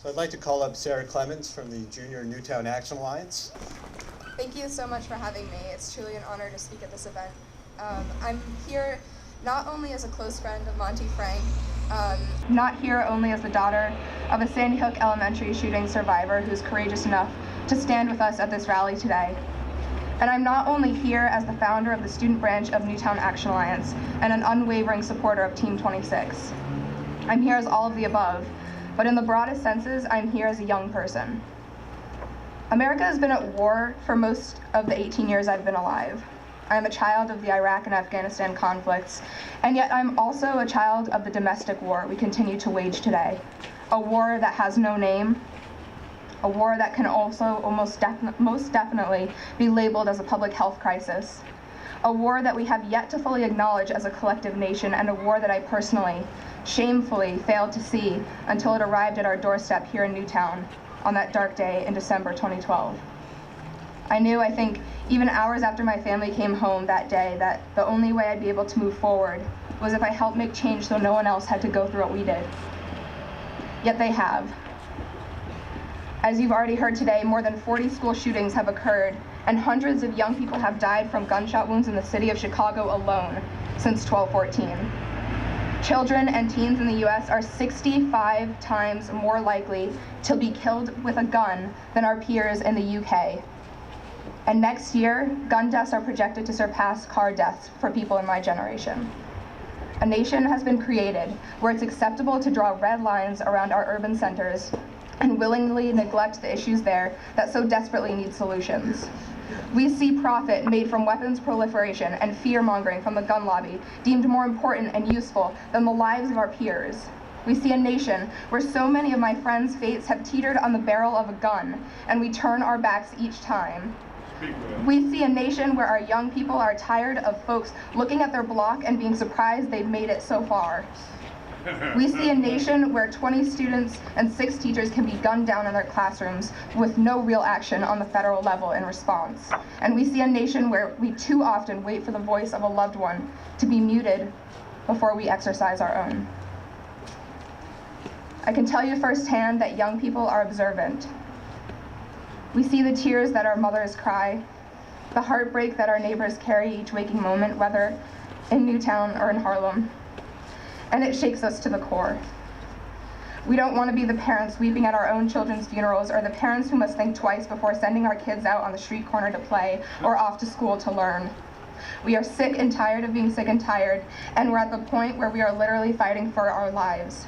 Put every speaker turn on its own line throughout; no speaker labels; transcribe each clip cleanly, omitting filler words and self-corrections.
So I'd like to call up Sarah Clements from the Junior Newtown Action Alliance.
Thank you so much for having me. It's truly an honor to speak at this event. I'm here not only as a close friend of Monty Frank, not here only as the daughter of a Sandy Hook Elementary shooting survivor who's courageous enough to stand with us at this rally today. And I'm not only here as the founder of the student branch of Newtown Action Alliance and an unwavering supporter of Team 26. I'm here as all of the above, but in the broadest senses, I'm here as a young person. America has been at war for most of the 18 years I've been alive. I am a child of the Iraq and Afghanistan conflicts, and yet I'm also a child of the domestic war we continue to wage today. A war that has no name, a war that can also most definitely be labeled as a public health crisis, a war that we have yet to fully acknowledge as a collective nation, and a war that I personally, shamefully failed to see until it arrived at our doorstep here in Newtown on that dark day in December 2012. I knew, I think, even hours after my family came home that day, that the only way I'd be able to move forward was if I helped make change so no one else had to go through what we did. Yet they have. As you've already heard today, more than 40 school shootings have occurred, and hundreds of young people have died from gunshot wounds in the city of Chicago alone since 12/14. Children and teens in the US are 65 times more likely to be killed with a gun than our peers in the UK. And next year, gun deaths are projected to surpass car deaths for people in my generation. A nation has been created where it's acceptable to draw red lines around our urban centers and willingly neglect the issues there that so desperately need solutions. We see profit made from weapons proliferation and fear-mongering from the gun lobby deemed more important and useful than the lives of our peers. We see a nation where so many of my friends' fates have teetered on the barrel of a gun, and we turn our backs each time. We see a nation where our young people are tired of folks looking at their block and being surprised they've made it so far. We see a nation where 20 students and 6 teachers can be gunned down in their classrooms with no real action on the federal level in response. And we see a nation where we too often wait for the voice of a loved one to be muted before we exercise our own. I can tell you firsthand that young people are observant. We see the tears that our mothers cry, the heartbreak that our neighbors carry each waking moment, whether in Newtown or in Harlem. And it shakes us to the core. We don't want to be the parents weeping at our own children's funerals, or the parents who must think twice before sending our kids out on the street corner to play or off to school to learn. We are sick and tired of being sick and tired, and we're at the point where we are literally fighting for our lives,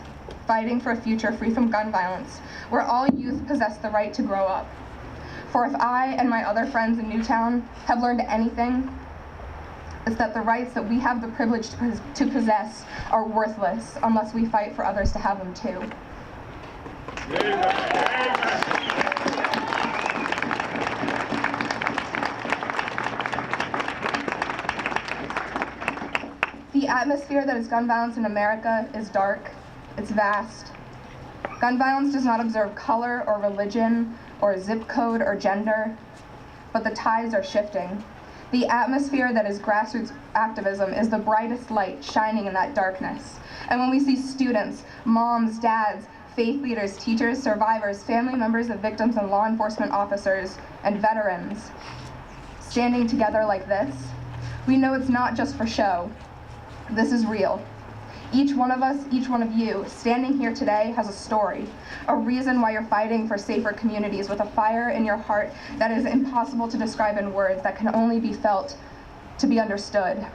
fighting for a future free from gun violence, where all youth possess the right to grow up. For if I and my other friends in Newtown have learned anything, it's that the rights that we have the privilege to possess are worthless unless we fight for others to have them too. The atmosphere that is gun violence in America is dark, it's vast. Gun violence does not observe color or religion or zip code or gender, but the tides are shifting. The atmosphere that is grassroots activism is the brightest light shining in that darkness. And when we see students, moms, dads, faith leaders, teachers, survivors, family members of victims and law enforcement officers, and veterans standing together like this, we know it's not just for show. This is real. Each one of us, each one of you, standing here today has a story, a reason why you're fighting for safer communities with a fire in your heart that is impossible to describe in words, that can only be felt to be understood.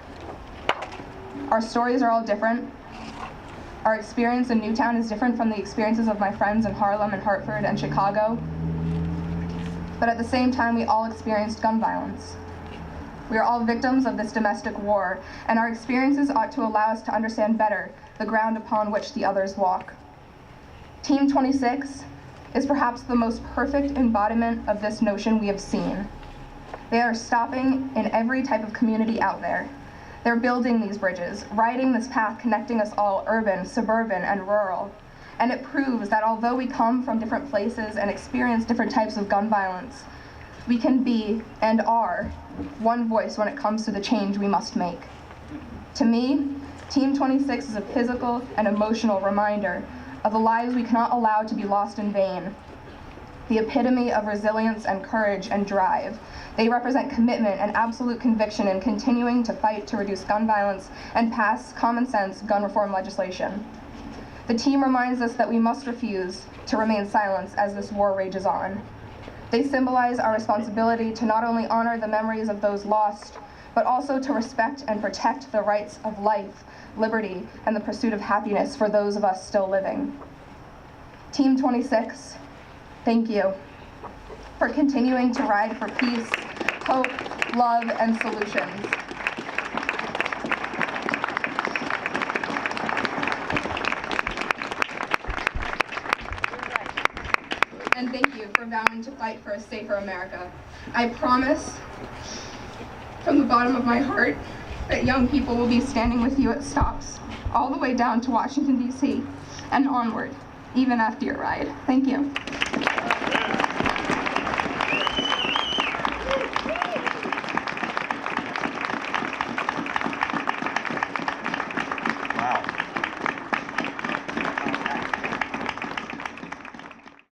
Our stories are all different. Our experience in Newtown is different from the experiences of my friends in Harlem and Hartford and Chicago. But at the same time, we all experienced gun violence. We are all victims of this domestic war, and our experiences ought to allow us to understand better the ground upon which the others walk. Team 26 is perhaps the most perfect embodiment of this notion we have seen. They are stopping in every type of community out there. They're building these bridges, riding this path connecting us all, urban, suburban, and rural. And it proves that although we come from different places and experience different types of gun violence, we can be, and are, one voice when it comes to the change we must make. To me, Team 26 is a physical and emotional reminder of the lives we cannot allow to be lost in vain. The epitome of resilience and courage and drive. They represent commitment and absolute conviction in continuing to fight to reduce gun violence and pass common sense gun reform legislation. The team reminds us that we must refuse to remain silent as this war rages on. They symbolize our responsibility to not only honor the memories of those lost, but also to respect and protect the rights of life, liberty, and the pursuit of happiness for those of us still living. Team 26, thank you for continuing to ride for peace, hope, love, and solutions. And thank you for vowing to fight for a safer America. I promise from the bottom of my heart that young people will be standing with you at stops all the way down to Washington, D.C. and onward, even after your ride. Thank you.